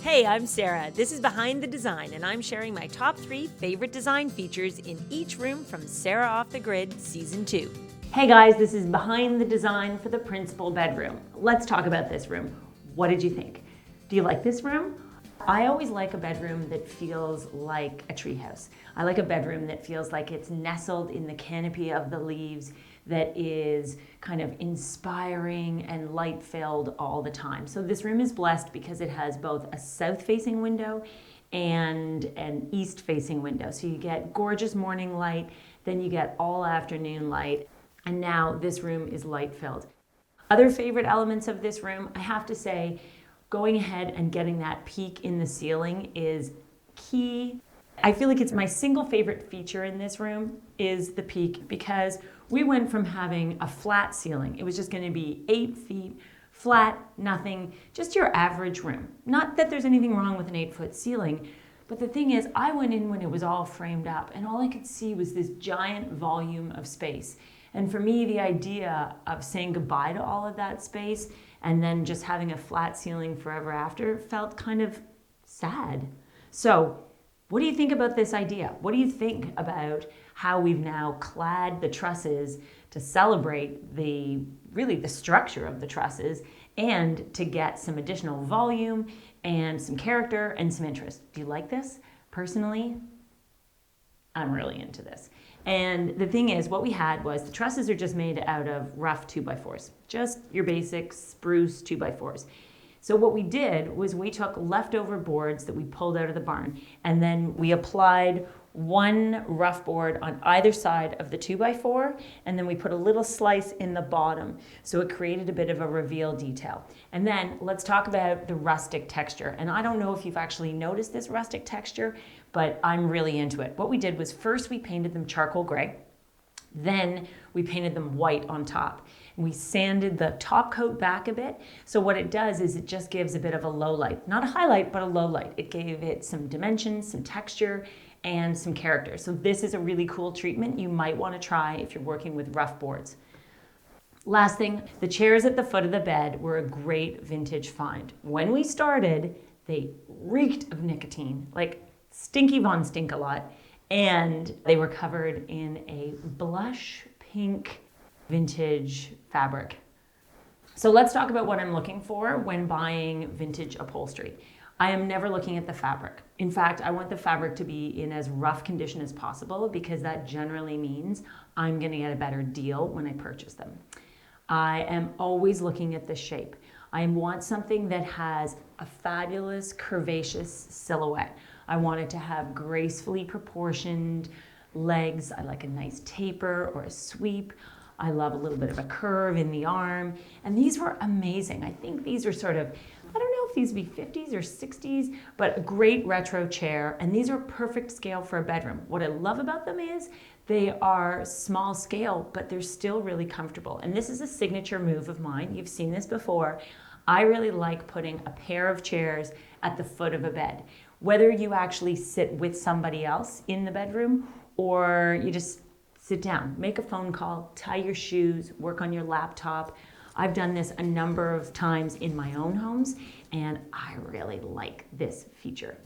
Hey, I'm Sarah. This is Behind the Design, and I'm sharing my top 3 favorite design features in each room from Sarah Off the Grid Season 2. Hey guys, this is Behind the Design for the principal bedroom. Let's talk about this room. What did you think? Do you like this room? I always like a bedroom that feels like a treehouse. I like a bedroom that feels like it's nestled in the canopy of the leaves, that is kind of inspiring and light-filled all the time. So this room is blessed because it has both a south-facing window and an east-facing window. So you get gorgeous morning light, then you get all afternoon light, and now this room is light-filled. Other favorite elements of this room, I have to say, going ahead and getting that peak in the ceiling is key. I feel like it's my single favorite feature in this room is the peak, because we went from having a flat ceiling. It was just going to be 8 feet, flat, nothing, just your average room. Not that there's anything wrong with an 8-foot ceiling, but the thing is, I went in when it was all framed up, and all I could see was this giant volume of space. And for me, the idea of saying goodbye to all of that space and then just having a flat ceiling forever after felt kind of sad. So, what do you think about this idea? What do you think about how we've now clad the trusses to celebrate the structure of the trusses and to get some additional volume and some character and some interest? Do you like this? Personally, I'm really into this. And the thing is, what we had was the trusses are just made out of rough 2x4s, just your basic spruce 2x4s. So what we did was we took leftover boards that we pulled out of the barn, and then we applied one rough board on either side of the 2x4, and then we put a little slice in the bottom, so it created a bit of a reveal detail. And then let's talk about the rustic texture. And I don't know if you've actually noticed this rustic texture, but I'm really into it. What we did was first we painted them charcoal gray, then we painted them white on top. We sanded the top coat back a bit. So what it does is it just gives a bit of a low light, not a highlight, but a low light. It gave it some dimension, some texture, and some character. So this is a really cool treatment you might want to try if you're working with rough boards. Last thing, the chairs at the foot of the bed were a great vintage find. When we started, they reeked of nicotine, like Stinky Von Stink-a-Lot, and they were covered in a blush pink vintage fabric. So let's talk about what I'm looking for when buying vintage upholstery. I am never looking at the fabric. In fact, I want the fabric to be in as rough condition as possible, because that generally means I'm going to get a better deal when I purchase them. I am always looking at the shape. I want something that has a fabulous curvaceous silhouette. I want it to have gracefully proportioned legs. I like a nice taper or a sweep. I love a little bit of a curve in the arm. And these were amazing. I think these are sort of, I don't know if these would be 50s or 60s, but a great retro chair. And these are perfect scale for a bedroom. What I love about them is they are small scale, but they're still really comfortable. And this is a signature move of mine. You've seen this before. I really like putting a pair of chairs at the foot of a bed. Whether you actually sit with somebody else in the bedroom or you just sit down, make a phone call, tie your shoes, work on your laptop. I've done this a number of times in my own homes, and I really like this feature.